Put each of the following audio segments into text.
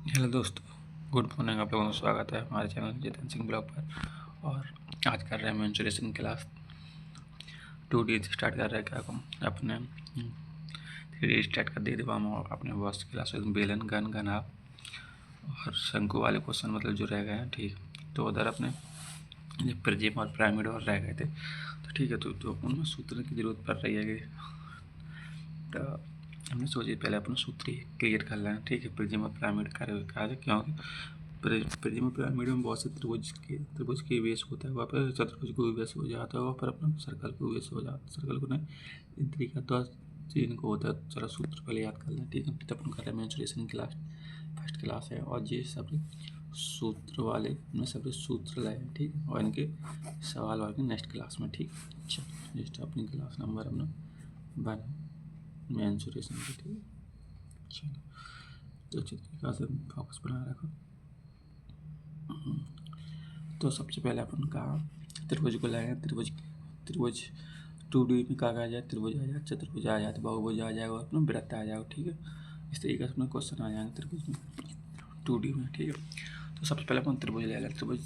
Hello दोस्तों, good morning. आप लोगों का स्वागत है हमारे चैनल जितेंद्र सिंह ब्लॉग पर। और आज कर रहे हैं मेंसुरेशन क्लास 2D से स्टार्ट कर रहे हैं। क्या हम अपने 3D स्टार्ट कर दिए थे। हम अपने बॉस क्लास बेलन गन गनाप और शंकु वाले क्वेश्चन मतलब जो रह गए हैं, ठीक। तो उधर अपने प्रिज्म और पिरामिड और रह गए थे। तो ठीक है, तो उनमें सूत्र की ज़रूरत पड़ रही है कि तो हमने सोची पहले अपना सूत्र क्लियर कर लें। ठीक है, प्रिज्म और पिरामिड का क्योंकि प्रिज्म पिरामिड में बहुत से त्रिभुज के बेस होता है। वहाँ पर चतुर्भुज को भी बेस हो जाता है, वहाँ पर अपना सर्कल को बेस हो जाता है। सर्कल को नहीं, इन तरीका तो चीन को होता है। चलो सूत्र पहले याद कर लें। ठीक है, तो अपन कर रहे हैं मेंसुरेशन क्लास फर्स्ट क्लास है और ये सब सूत्र वाले में सब सूत्र लाए हैं। ठीक है, और इनके सवाल और नेक्स्ट क्लास में। ठीक, चलो नेक्स्ट अपनी क्लास नंबर अपना बना मेंसुरेशन की। ठीक है, चलो तो अच्छी तरीके से फोकस बना रखो। तो सबसे पहले अपन कहा त्रिभुज को लाए। त्रिभुज 2D में कहा जाए, त्रिभुज आ जाए, चतुर्भुज आ जाए, बहुभुज आ जाएगा और अपना वृत्त आ जाएगा। ठीक है, इस तरीके से अपने क्वेश्चन आ जाएंगे त्रिभुज में 2D में। ठीक है, तो सबसे पहले अपन त्रिभुज ले लें। त्रिभुज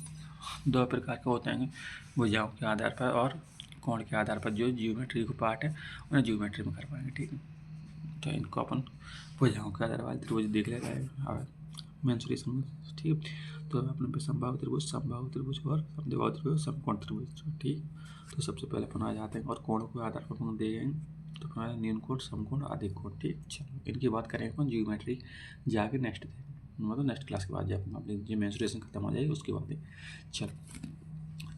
दो प्रकार के होते हैं, भुजाओं के आधार पर और कोण के आधार पर। जो जियोमेट्री को पार्ट है उन्हें जियोमेट्री में कर पाएंगे। ठीक है, तो इनको अपन भुजाओं के आधार वाले त्रिभुज देख लेते हैं मेंसुरेशन में। ठीक है, तो अपने पे समबाहु त्रिभुज, समबाहु त्रिभुज और समद्विबाहु त्रिभुज, समकोण त्रिभुज। ठीक, तो सबसे पहले अपन आ जाते हैं और कोणों के आधार पर अपन देंगे तो अपना न्यून कोण, समकोण, अधिक कोण। ठीक, चलो इनकी बात करेंगे अपन जियोमेट्री जाके नेक्स्ट मतलब नेक्स्ट क्लास के बाद जब अपनी जो मेंसुरेशन खत्म हो जाएगी उसके बाद। चलो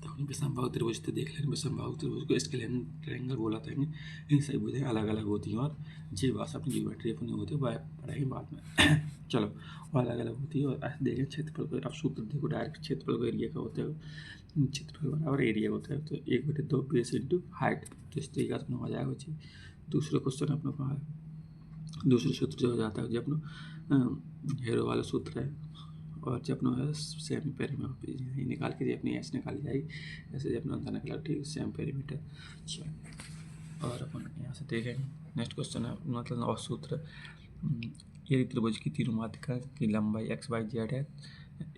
तो हम समबाहु त्रिभुज तो देख लेंगे। समबाहु त्रिभुज को स्केलेन ट्रायंगल बोला था। इन सभी भुजाएं अलग अलग होती हैं और ये बात अपनी जियोमेट्री अपनी होती है पढ़ाई बाद में। चलो, और अलग अलग होती है। और ऐसे देखें क्षेत्रफल को, अब सूत्र देखो डायरेक्ट क्षेत्रफल को एरिया का होता है। क्षेत्रफल बराबर एरिया होता है, तो 1/2 बेस इंटू हाइट। तो इस तरीके से हो जाएगा। दूसरा क्वेश्चन अपना दूसरे सूत्र जो हो जाता है, जो अपना हेरो वाला सूत्र है और जब अपना है सेमी पेरीमीटर निकाल के अपनी एस निकाली जाएगी। ऐसे जब अपना अंतर निकला, ठीक, सेम पेरीमीटर। चलो, और अपन यहाँ से देखेंगे नेक्स्ट क्वेश्चन है मतलब और सूत्र। यदि त्रिभुज की तीनों माध्यिका की लंबाई XYZ है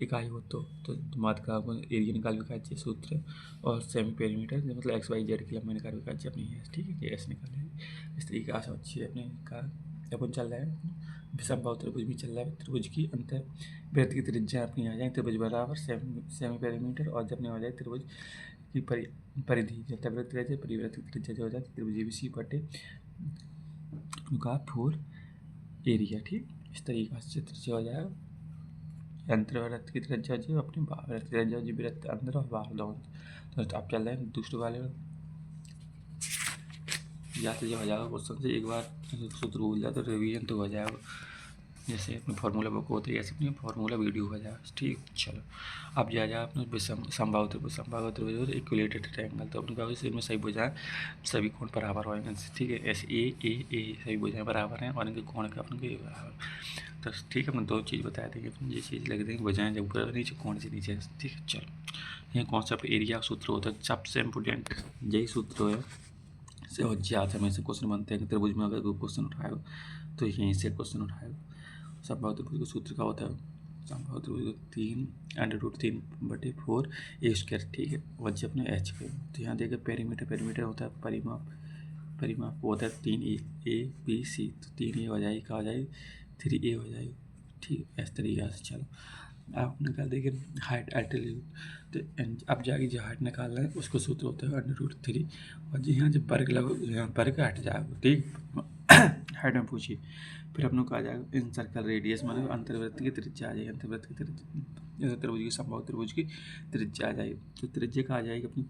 इकाई हो तो माध्यिका को एरिया निकाल भी चाहिए सूत्र। और सेमी पेरीमीटर मतलब XYZ की लंबाई निकाल भी चाहिए अपनी है। ठीक है, एस निकालेंगे इस तरीके से अच्छी अपने का अपन चल रहा है। समबाहु त्रिभुज भी चल रहा है। त्रिभुज की अंत वृत्त की त्रिज्या अपनी आ जाए त्रिभुज बराबर सेमी पेरीमीटर, और जब नहीं हो जाए त्रिभुज की परिधि जब वृत्त त्रिज्या परिवृत्त की त्रिज्या जो हो जाए त्रिभुज ABC बटे का 4 एरिया। ठीक, इस तरीके से चित्र से हो जाएगा। अंतर्वृत्त की त्रिज्या जो अपनी वृत्त की त्रिज्या जो वृत्त अंदर और बाहर दोनों। तो आप चल रहे हैं दूसरे वाले या तो जो हो जाएगा क्वेश्चन से एक बार सूत्र भूल जाए तो रिवीजन तो हो जाएगा। जैसे अपने फार्मूला बुक होती है ऐसे अपनी फार्मूला वीडियो हो जाए। ठीक, चलो अब जा अपने समबाहु त्रिभुज इक्विलेटरल ट्रायंगल। तो अपने कहा इसमें सही भुजाएं सभी कोण बराबर होंगे। ठीक है, ऐसे ए सभी भुजाएं बराबर हैं और इनके कोण का अपन के बराबर। तो ठीक है, अपने दो चीज़ बता देंगे अपन। ये चीज़ लग देंगे भुजाएं जब ऊपर नीचे कोण से नीचे। ठीक है, चलो ये कॉन्सेप्ट एरिया सूत्र होता है सबसे इम्पोर्टेंट यही सूत्र है से। और ज़्यादा में से क्वेश्चन बनते हैं कि त्रिभुज में अगर कोई क्वेश्चन उठाएगा तो यहीं से क्वेश्चन उठाएगा। समबाहु त्रिभुज का सूत्र क्या होता है? समबाहु त्रिभुज को 3√3/4 A²। ठीक है, और जब अपने एच के तो यहाँ देखिए पेरीमीटर होता है परिमाप होता है 3A, B, C। तो 3A हो जाएगी, क्या हो जाएगी 3A हो जाएगी। ठीक, इस तरीके से। चलो आप निकाल देखिए हाइट एल्टीट्यूड। तो अब जाके जो हाइट निकाल रहे हैं उसको सूत्र होता है √3। और जी यहाँ जब वर्ग लगो यहाँ वर्ग हट जाएगा। ठीक, हाइट में पूछिए फिर अपनों को आ जाएगा इन सर्कल रेडियस मतलब अंतर्वृत्त की त्रिज्या आ जाएगी। अंतर्वृत्त की त्रिज्या त्रिभुज की समबाहु त्रिभुज की त्रिज्या आ जाएगी। तो त्रिज्या का आ जाएगी अपनी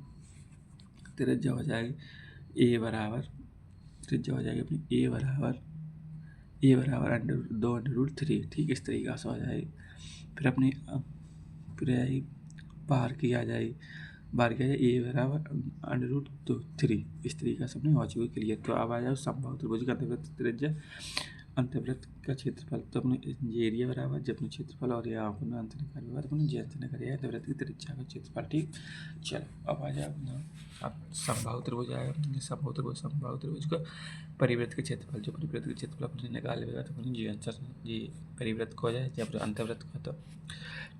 त्रिज्या हो जाएगी त्रिज्या हो जाएगी अपनी ए बराबर √2/3। ठीक, इस तरीके से हो जाएगी। फिर अपनी फिर आएगी बाहर की आ जाएगी ए बराबर √3। इस तरीके से अपने हो चुकी क्लियर। तो अब आ जाओ समबाहु त्रिभुज का अंतर्वृत्त त्रिज्या अंतर्वृत्त का क्षेत्रफल। तो अपने एरिया बराबर जब अपने क्षेत्रफल और यहाँ अपने अंतर निकाल के बाद अपने जे अंतर निकाल अंतर्वृत्त की त्रिज्या का क्षेत्रफल। ठीक, चलो अब आ जाए अब समबाहु त्रिभुज आएगा। समबाहु त्रिभुज का परिवृत्त के क्षेत्रफल, जो परिवृत्त के क्षेत्रफल अपने निकालेगा तो अपनी जी आंसर जी परिवृत्त को हो जाए जब अंतर्वृत्त को, तो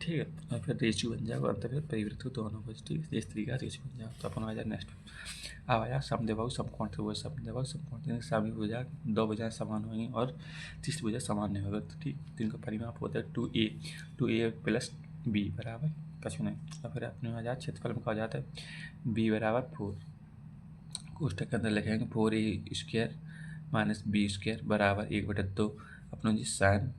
ठीक है। और फिर रेशियो बन जाएगा अंतर्वृत्त परिवृत्त को दोनों को, ठीक है। इस तरीके का रेशियो बन जाएगा। तो अपन आ जाए नेक्स्ट। अब आया समद्विबाहु समकोण त्रिभुज। समद्विबाहु समकोण त्रिभुज सभी भुजा, दो भुजाएं समान होंगी और तीसरी भुजा समान नहीं होगा, तो ठीक। तो इनका परिमाप होता है 2a प्लस b बराबर कछु नहीं। और फिर अपने आ जाए क्षेत्रफल में कहा जाता है b बराबर 4, कोष्टक के अंदर लिखेंगे 4a² माइनस b² बराबर 1/2 अपना जी साइन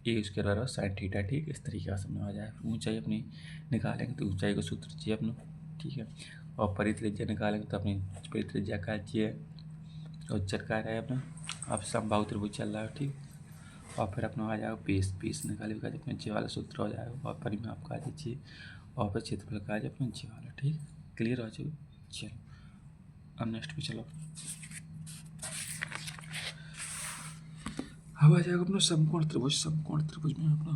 a² बराबर साइन थीटा, ठीक। इस तरीके से अपने आ जाए। ऊंचाई अपनी निकालेंगे तो ऊंचाई का सूत्र चाहिए अपना, ठीक है। और परित्रिज्या निकालेंगे तो अपनी परित्रिज्या का चाहिए और चरका रहा है अपना। अब समबाहु त्रिभुज चल रहा है, ठीक। और फिर अपना आ जाएगा पीस निकालेगा जब नीचे वाला सूत्र हो जाएगा और परिमाप का चाहिए और फिर क्षेत्रफल का अपना नीचे वाला, ठीक। क्लियर हो जाएगा। चलो अब नेक्स्ट पे चलो। अब आ जाएगा अपना समकोण त्रिभुज। समकोण त्रिभुज में अपना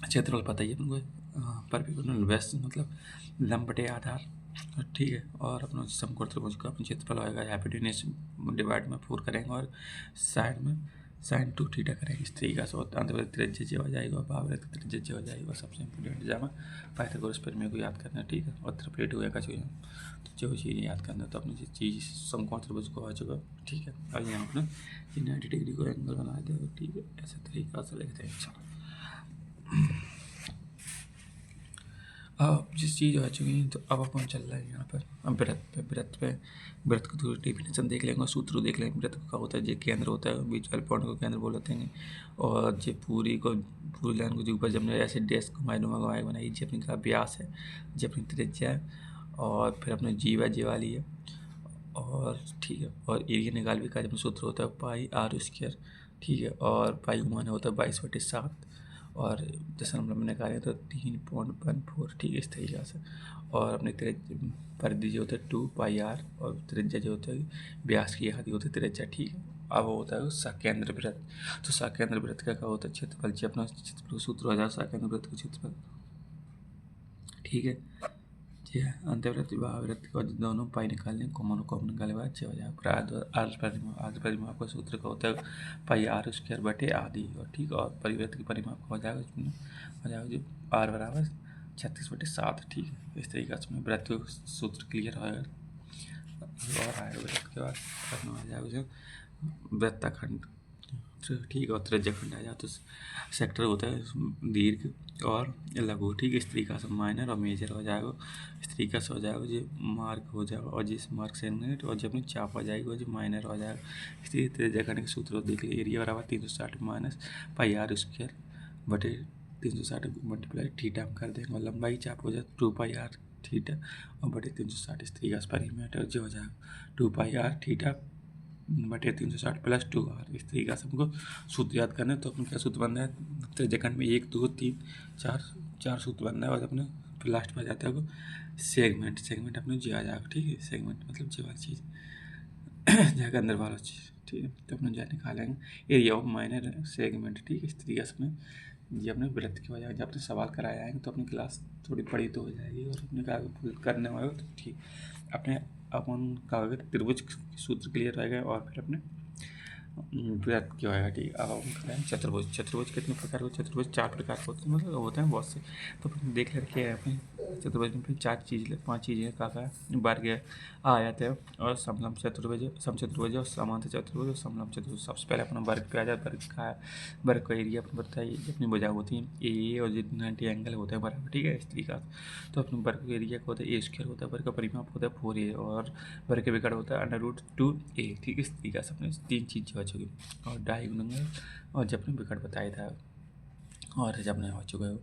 क्षेत्रफल पता ही अपन को, परपेंडिकुलर व्यस्त मतलब लंब बटे आधार, ठीक है। और अपना समकोण त्रिभुज का अपना क्षेत्रफल होगा हाइपोटेन्यूज डिवाइड में 4 करेंगे और साइड में साइन 2 थीटा करेंगे। इस तरीके से अंतर्वृत्त त्रिज्या जो हो जाएगा, भाववृत्त त्रिज्या जो हो जाएगा। सबसे इंपॉर्टेंट जमा पाइथागोरस प्रमेय को याद करना, ठीक है। और त्रिप्लेट हुआ का चीज़ तो जो चीज़ याद करना, तो अपनी चीज़ समकोण त्रिभुज को आ चुका, ठीक है। अब यहाँ अपना 90 डिग्री को एंगल बना देगा, ठीक है। ऐसे तरीका से लिखते हैं। अच्छा अब जिस चीज़ आ चुकी है तो अब अपन चल रहा है यहाँ पर अब वृत्त को थोड़ी डेफिनेशन देख लेंगे और सूत्र देख लेंगे। वृत्त का होता है जो केंद्र होता है, बीच वाले पॉइंट को केंद्र बोलते हैं। और जो पूरी लाइन को जो ऊपर जब ऐसे डैश घुमाए बनाई, जो अपनी का व्यास है, जो अपनी त्रिज्या है, और फिर अपने जी वाली है, और ठीक है। और एरिया निकाल भी का जब सूत्र होता है पाई r², ठीक है। और पाई घुमाना होता है 22/7 और दशमलव में निकालें तो 3.14, ठीक है। इस तरीके से। और अपने परिधि जो होता है 2πr और त्रिज्या जो होता है व्यास की आधी होती है त्रिज्या, ठीक है। अब वो होता है सकेंद्र वृत्त। तो सकेंद्र वृत्त का क्या होता है क्षेत्रफल, जी अपना क्षेत्रफल सूत्र हो जाए सकेंद्र वृत्त का क्षेत्रफल, ठीक है। जी हाँ, अंतर्वृत्त भाववृत्त को दोनों पाई निकालने कॉमन निकाले बाद अच्छे हो जाएगा। आर परिमाप का सूत्र का होता है पाई r² बटे आधी, और ठीक। और परिवृत्त की परिमाप का हो जाएगा उसमें हो जाएगा जो r बराबर 36/7, ठीक है। इस तरीके से वृत्त सूत्र क्लियर होगा। और आएगा वृत्त के बाद आ जाएगा वृत्तखंड, ठीक। और त्रिज्या खंड आ जाए तो सेक्टर होता है दीर्घ और लघु, ठीक। इस तरीके से माइनर और मेजर हो जाएगा। इस तरीके से हो जाएगा जो मार्क हो जाएगा, और जिस मार्क से और जब अपनी चाप हो जाएगी वो जो माइनर हो जाएगा। इस तरीके त्रिज्या खंड के सूत्र देख लीजिए। एरिया बराबर 360 माइनस पाई r² बटे 360 मल्टीप्लाई थीटा हम कर देंगे, और लंबाई चाप हो जाए 2πr थीटा और बटे 360। इस तरीके से परिमीटर जो हो जाएगा 2πr थीटा बटे 360 प्लस 2r। इस तरीके से हमको सूत्र याद करना है। तो अपन क्या सूत्र बन रहा है त्रिज्या खंड में 1 2 3 4 सूत्र बन रहा है। और अपने फिर लास्ट में आ जाता है वो सेगमेंट अपने जी आ जाएगा, ठीक है। सेगमेंट मतलब जी वाली चीज़ जाकर अंदर वाला चीज़, ठीक है। तो अपने जा निकालेंगे एरिया ऑफ माइनर सेगमेंट, ठीक है। इस तरीके से अपने ये अपने वृत्त की हो जाएगा। जब अपने सवाल कराए आएंगे तो अपनी क्लास थोड़ी बड़ी तो हो जाएगी और अपने का करने वाले तो ठीक अपने अपन का होगा त्रिभुज सूत्र क्लियर रहेगा। और फिर अपने वृत्त क्या होगा, ठीक। अब हम करें चतुर्भुज कितने प्रकार के? चतुर्भुज 4 प्रकार के होते हैं, मतलब होते हैं बहुत से। तो अपन देख लेते हैं अपने चतुर्भुज में फिर 5 चीज़ें का वर्ग है, आयत है, और समचतुर्भुज और समांतर चतुर्भुज और समलंब चतुर्भुज। सबसे पहले अपना वर्ग पे आ जाए। वर्ग का एरिया अपन बताइए अपनी भुजा होती है ए और जो 90 एंगल होता है बराबर, ठीक है। इस तरीके से तो अपने वर्ग का एरिया का होता है a² होता है, वर्ग का परिमाप होता है 4a और वर्ग के विकर्ण होता है √2a, ठीक। इस तरीके से अपने 3 चीज़ हो चुकी और डायगोनल और जब अपने विकर्ण बताया था और जब नहीं हो चुका है।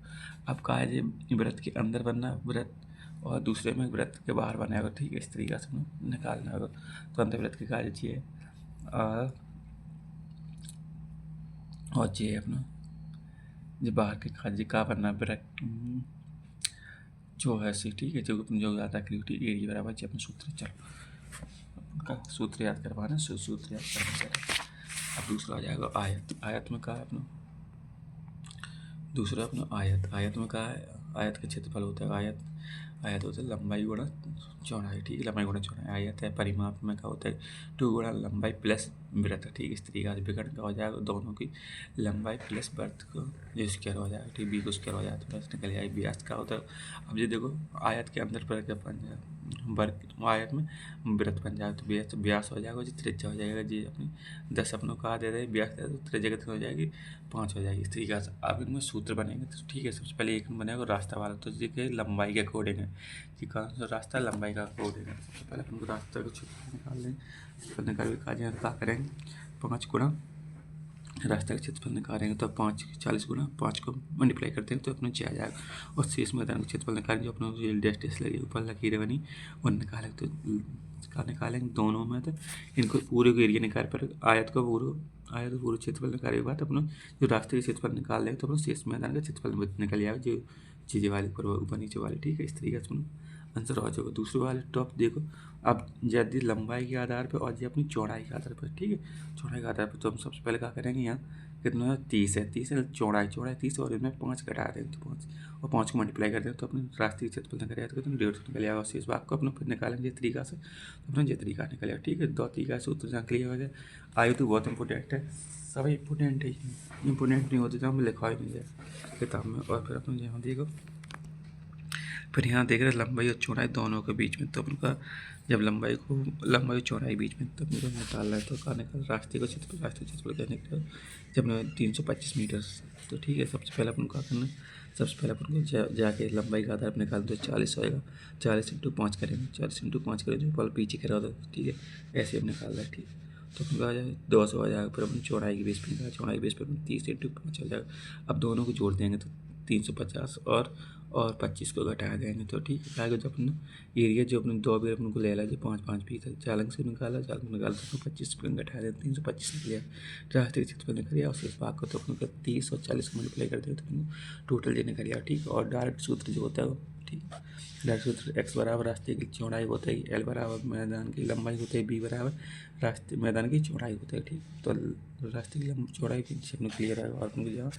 अब कहा है वृत्त के अंदर बनना वृत्त और दूसरे में वृत्त के बाहर बनाएगा, ठीक है। इस तरीके से हमें निकालना होगा। तो अंतर्वृत्त के कार्य चाहिए और चाहिए अपना जो बाहर के कार्य का बनना वृत्त जो है सी, ठीक है। जो ज़्यादा क्रिएटिव एरिया बराबर जो अपने सूत्र चलो का सूत्र याद करवाना सूत्र याद करना। अब दूसरा आ जाएगा आयत में कहा है अपना दूसरा अपना आयत में कहा है आयत का क्षेत्रफल होता है आयत होता है लंबाई गुणा चौड़ाई, ठीक है, लंबाई गुणा चौड़ाई। आयत है परिमाप में क्या होता है 2 गुणा लंबाई प्लस ब्रेथ, ठीक है। इस तरीके से विकर्ण का हो जाएगा दोनों की लंबाई प्लस ब्रेथ को जो स्क्वायर हो जाएगा, ठीक, बी को स्क्वायर हो जाता है, बस निकल जाएगा। व्यास का होता है, अब ये देखो आयत के अंदर पर क्या बन जाएगा वर्ग, आयत में वृत्त बन जाएगा तो व्यास हो जाएगा, जी त्रिज्या हो जाएगा जी अपनी 10 अपनों कहा दे रहे व्यास दे, तो त्रिज्या कितनी हो जाएगी 5 हो जाएगी। इस तरीके से अब इनमें सूत्र बनेंगे, तो ठीक है। सबसे पहले एक बनेगा रास्ता वाला, तो जी के लंबाई के अकॉर्डिंग है कि कौन सा रास्ता लंबाई का अकॉर्डिंग है। सबसे पहले अपन को रास्ता को क्षेत्र निकाल लेंगे, निकाल के क्या करेंगे 5 गुणा रास्ता का क्षेत्रफल निकालेंगे तो 5 40 गुणा 5 को मल्टीप्लाई करते हैं तो अपने 6 आ जाएगा। और शेष मैदान का क्षेत्रफल निकालेंगे जो अपने डैश लगी ऊपर लकीरें बनी और निकालेंगे तो निकालेंगे दोनों में, तो इनको पूरे को एरिया निकाल पर आयत को पूरे क्षेत्रफल निकालने के बाद अपना जो रास्ते का क्षेत्रफल निकाल लेंगे तो अपना शेष मैदान का क्षेत्रफल निकल जाएगा, जो चीज़ें वाली ऊपर नीचे वाली, ठीक है। इस तरीके से आंसर हो जाएगा। दूसरे वाले टॉप देखो, अब यदि लंबाई के आधार पर और ये अपनी चौड़ाई के आधार पर, ठीक है, चौड़ाई के आधार पर तो हम सबसे पहले क्या करेंगे यहाँ कितना है 30 है, 30 है चौड़ाई 30 और इसमें 5 घटा देंगे तो 5 और 5 को मल्टीप्लाई कर दें तो अपने रास्ते के क्षेत्रफल निकल जाएगा, तो 150 निकल जाएगा। शेष भाग को अपना फिर निकालेंगे इस तरीका से, तो अपना ये तरीका निकलेगा, ठीक है। 2 तरीका से सूत्र जहाँ क्लियर हो जाए। आयु तो बहुत इंपॉर्टेंट है, सभी इंपॉर्टेंट है, इंपॉर्टेंट नहीं होते तो हम लिखा ही नहीं जाए किताब में। और फिर अपने यहाँ देखो, फिर यहाँ देख रहे हैं लंबाई और चौड़ाई दोनों के बीच में, तो उनका जब लंबाई और चौड़ाई बीच में तब मुझे निकालना है, तो कहाँ निकाल रास्ते का क्षेत्रफल क्या निकला जब 325 मीटर, तो ठीक है। सबसे पहले अपन को क्या करना है, सबसे पहले अपन को जाके लंबाई का आधार पर निकाल दो 40 होएगा, 40 × 5 करेंगे, 40 × 5 करेंगे जो पल पीछे करा दो, ठीक है। ऐसे हम निकाल रहे हैं, ठीक है। तो अपन का आ जाएगा 200 आ जाएगा, फिर अपन चौड़ाई के बेस पर निकाल, चौड़ाई के बेस पर 30 × 5 आ जाएगा। अब दोनों को जोड़ देंगे तो 350 और 25 को घटा देंगे तो ठीक है। आगे जो अपना एरिया जो अपने 2 भी अपन को ले ला जो 5 फीट है, 40 से निकाला 40 में निकाला तो 25 को घटा देते 325 निकल गया। रास्ते के क्षेत्रफल निकल गया और शेष भाग को तो अपन 30 और 40 को मल्टीप्लाई कर देते तो टोटल ये निकल गया, ठीक है। और डायरेक्ट सूत्र जो होता है वो, ठीक है, डायरेक्ट सूत्र x बराबर रास्ते की चौड़ाई होता है, l बराबर मैदान की लंबाई होता है, b बराबर रास्ते मैदान की चौड़ाई होता है, ठीक। तो रास्ते की चौड़ाई की अपने क्लियर है। और अपने जहाँ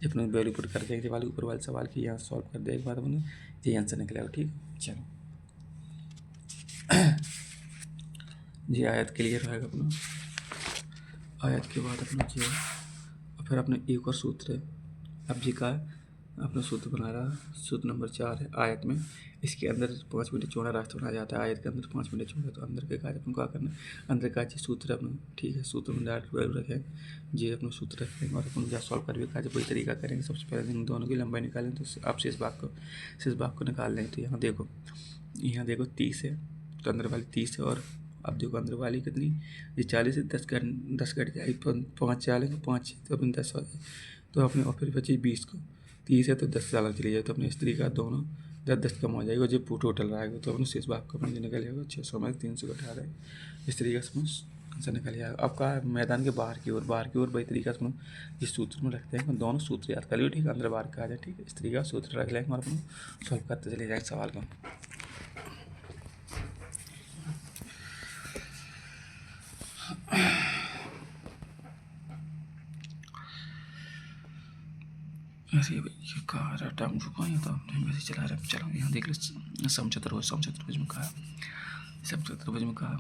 जब अपने वैल्यू पुट कर देंगे वाले ऊपर वाले सवाल की यहाँ सॉल्व कर देने के बाद अपने ये आंसर निकलेगा, ठीक। चलो जी आयत क्लियर रहेगा अपना। आयत के बाद अपना जी फिर अपने एक और सूत्र है, अब जी का अपना सूत्र बना रहा, सूत्र नंबर 4 है। आयत में इसके अंदर 5 मीटर चौड़ा रास्ता बनाया जाता है, आयत के अंदर 5 मीटर चौड़ा, तो अंदर के कार्य अपन क्या करना है, अंदर का जी सूत्र अपना, ठीक है। सूत्र में डायरेक्ट वैल्यू रखें, जी अपना सूत्र रखेंगे और अपन जहाँ सॉल्व कर भी कार्य वही तरीका करेंगे। सबसे पहले इन दोनों की लंबाई निकालें तो आप शेष भाग को निकाल लें। तो यहाँ देखो 30 है तो अंदर वाली 30 है, और अब देखो अंदर वाली कितनी, ये 40 से 10 घट जाएगी, 5 40 तो 5 तो अपने 10 हो जाए, तो अपने और फिर बची 20 को 30 है तो 10 साल चली जाए, तो अपने इस तरीका दोनों 10 कम हो जाएगा, जो टोटल रहेगा तो अपने शेष भाग को अपने निकल जाएगा 600 में 300 घटा दें, इस तरीके से आंसर निकल जाएगा। अब का मैदान के बाहर की ओर वही तरीका से जिस सूत्र में रखते हैं दोनों सूत्र याद कर लियो, ठीक है। अंदर बाहर का आ जाए, ठीक है। इस तरीका सूत्र रख लेंगे और अपने सॉल्व करते चले जाएंगे सवाल को। ऐसे ये कहा रहा टाइम रुका ही था, वैसे चला रहा। चलो यहाँ देख लो समचतुर्भुज में कहा, समचतुर्भुज में कहा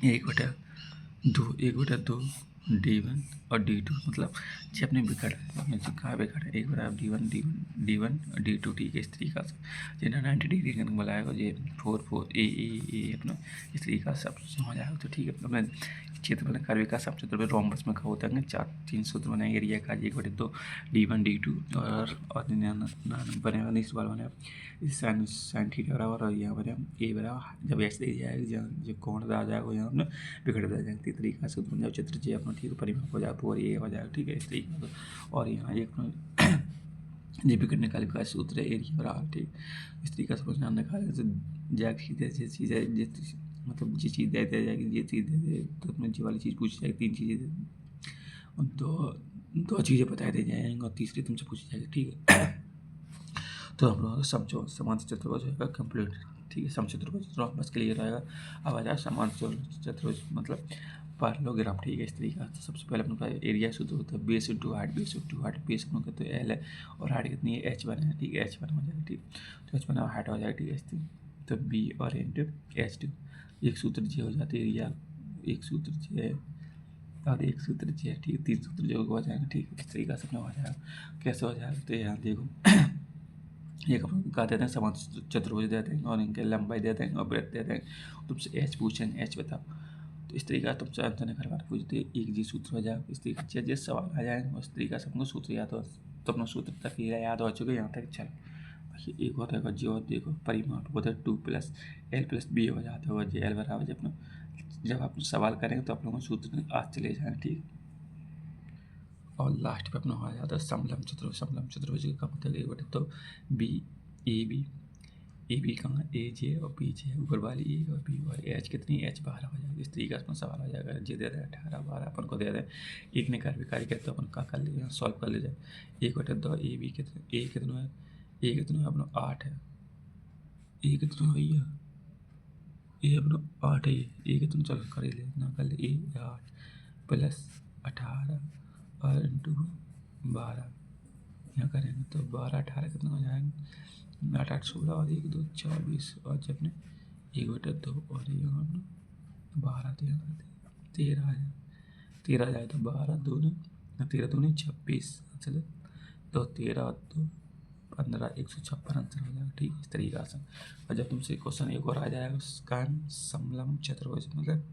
1/2 D1 और D2, मतलब जो अपने विकर्ण जो कहा विकर्ण 1 बराबर D1 D2, ठीक है। इस तरीका से जिन्हें 90 डिग्री का बनाएगा ये 4 ए अपना इस तरीका से समझ आएगा, तो ठीक है। अपने क्षेत्रफल कार्य का समचतुर्भुज रोम्बस में क्या होता है 3 सूत्र बनाएंगे, एरिया का 1/2 D1 D2 और बनेगा नेक्स्ट बार बनेगा साइन थीटा बराबर, और यहाँ बनेगा ए बराबर जब ऐसे दे जाएगा जहाँ जो कोण आ जाएगा यहाँ अपने विकट दे जाएंगे तरीका से बन जाओ चित्र जी अपना, ठीक है। परिमाप हो जाएगा और ये हो जाएगा, ठीक है। इस तरीके से और यहाँ एक जी विकट निकाले का सूत्र है एरिया बराबर, ठीक। इस तरीके से नाम निकाले तो जाएगी चीज़ है मतलब जी चीज़ दे जाएगी, ये चीज़ दे दे तो अपने जी वाली चीज़ पूछी जाएगी, 3 चीज़ें और दो चीज़ें बताई दे जाएंगी और तीसरी तुमसे पूछी जाएगी, ठीक है। तो हम लोग समझो समान चतुर्भुज होगा कंप्लीट, ठीक है। समचतुर्भुज रोम्बस क्लियर आएगा। अब आ जाए समान चतुर्भुज, मतलब पैरेललोग्राम, ठीक है। इस तरीके से सबसे पहले अपने पास एरिया सूत्र होता है base into height, base into height, base अपने कहते हैं एल है और हाइट कितनी है H1 है, ठीक है। H1 हो जाएगा, ठीक। तो H1 हाइट हो जाएगा, ठीक है। H3 तो B और इंटू H2, एक सूत्र जे हो जाती है एरिया, एक सूत्र जे और एक सूत्र जे है, ठीक है। 3 सूत्र जो हो जाएंगे, ठीक है। इस तरीके से अपना हो जाएगा। कैसे हो जाएगा तो यहाँ देखो एक अपन क्या देते हैं, समान चतुर्भुज देते हैं और इनके लंबाई देते हैं और ब्रेथ देते हैं। तुमसे H पूछेंगे, H बताओ। तो इस तरीके से तुमसे आंसर नहीं करवाना, पूछते एक जी सूत्र हो जाएगा। इस तरीके से जिस सवाल आ जाएंगे उस तरीके से हमको सूत्र याद हो, तो अपना सूत्र तक याद हो चुके यहाँ तक। चलो एक होता है जी, और देखो परिमाप होता है 2 + L + B हो जाता होगा जी L बराबर। जब आप सवाल करेंगे तो आप लोगों को सूत्र आज चले जाएंगे, ठीक। और लास्ट पे अपना हो जाता है समलम चतुर्भुज। समलम चतुर्भुज का मतलब एक बटे तो ए बी कहाँ ए जे और बी जे, ऊपर वाली ए और बी वाली एच कितनी H 12 हो जाएगी। इस तरीके से सवाल आ जाएगा। जे दे रहे 18 12 अपन को दे रहे एक ने कार्य करते अपन का कर ले सॉल्व कर ले जाए। 1/2 ए बी कितने ए कितना है, ए कितना है अपना 8 है, ए कितना है भैया ए अपना 8 है, ए कितना चलो कर ले ना कर ले ए 8 + 18 और इंटू 12 यहाँ करेंगे तो 12 18 कितना हो जाएंगे 8 8 16 और 1 2 4 20 और जब ने 1/2 और यहाँ 12 13 आ जाए 13 जाए तो 12 दूनी 13 दूनी 26 चले तो 13 2 15 156 आंसर हो जाएगा, ठीक। इस तरीके से। और जब तुमसे क्वेश्चन एक और आ जाएगा उसका समलम चतुर्भुज मतलब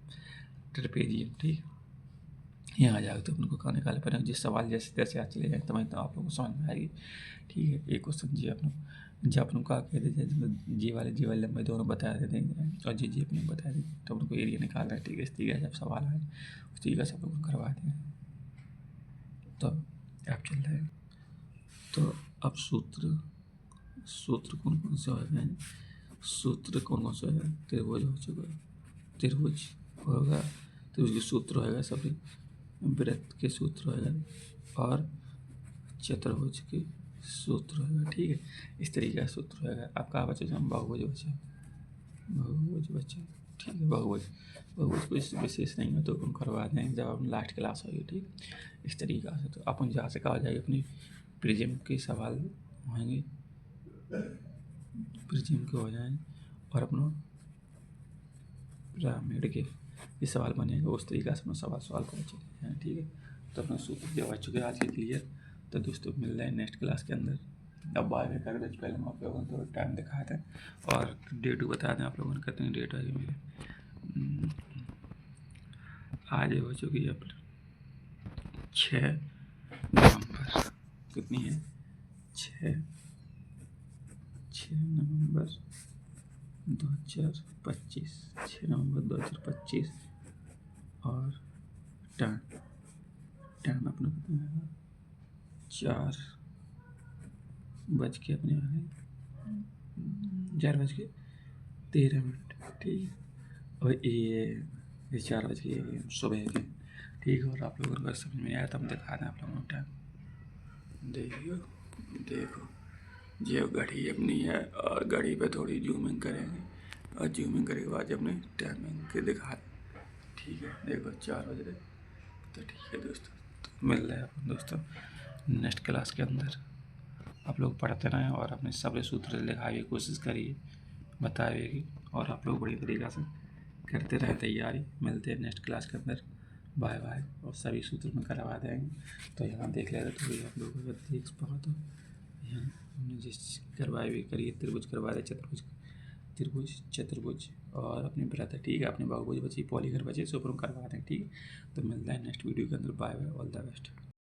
ट्रेपेजियम, ठीक। यहाँ आ जाएगा तो उनको कहाँ निकाले पर जिस सवाल जैसे तैसे आज चले जाए तो मैं तो आप लोगों को समझ में आएगी, ठीक है। एक क्वेश्चन जी अपने जब अपन कहा कहते थे जी वाले लंबाई दोनों बता देते हैं और जी अपने बता देते तो उनको एरिया निकालना है, ठीक है। इस तरीके से जब सवाल आए उस तरीके से आप लोग करवाते हैं। तो आप चल रहे हैं तो अब सूत्र कौन कौन से होगा, सूत्र कौन कौन से होगा। त्रिभुज हो चुका, त्रिभुज होगा, त्रिभुज के सूत्र होगा सभी, वृत्त के सूत्र होगा और चतुर्भुज के सूत्र होगा, ठीक है। इस तरीके का सूत्र होगा। आपका बच्चे बहुभुज बचा, बहुभुज बचा, ठीक है। बहुभुज कोई विशेष नहीं है तो अपन करवा देंगे जब अपन लास्ट क्लास होगी, ठीक। इस तरीका से तो अपन जहाँ से कहा जाएगी अपनी प्रिज्म के सवाल होंगे, प्रिज्म के हो जाएंगे और अपना पिरामिड के ये सवाल बनेगा। उस तरीके से अपना सवाल सवाल कर चुके हैं, ठीक है। तो अपना सूत्र जब आ चुके हैं आज के क्लियर। तो दोस्तों मिल रहे हैं नेक्स्ट क्लास के अंदर। अब बाय बाय कर दें, पहले हम आप लोगों को टाइम दिखाए थे और डेट बता दें आप लोगों ने कितनी डेट आई मेरी। आज हो चुकी है अपनी 6 नवंबर, कितनी है 6 नवंबर 2025, 6 नवंबर 2025 और टाइम अपना कितना है 4 बज के अपने आ गए 4:13, ठीक है। और ये 4 बज के सुबह के, ठीक है। और आप लोगों को समझ में आया तो हम दिखा दें आप लोगों को टाइम। देखो जो घड़ी अपनी है और घड़ी पे थोड़ी जूमिंग करेंगे और जूमिंग करने के बाद अपने टाइमिंग के दिखा दें, ठीक है। देखो 4 बज रहे तो ठीक है दोस्तों। तो मिल रहे हैं अपन दोस्तों नेक्स्ट क्लास के अंदर। आप लोग पढ़ते रहें और अपने सभी सूत्र लिखाने की कोशिश करिए, बताइए और आप लोग बड़ी तरीक़ा से करते रहें तैयारी। मिलते हैं नेक्स्ट क्लास के अंदर। Bye bye. और सभी सूत्र में करवा देंगे। तो यहाँ देख लेगा तो आप लोग अगर देख पाओ तो यहाँ हमने जिस करवाए हुए करिए त्रिभुज करवा दे, चतुर्भुज और अपने वृत्त, ठीक है। अपने बहुभुज बची, पॉलीगन बचे, सब करवा दें, ठीक है। तो मिलता है नेक्स्ट वीडियो के अंदर। Bye bye, all the best.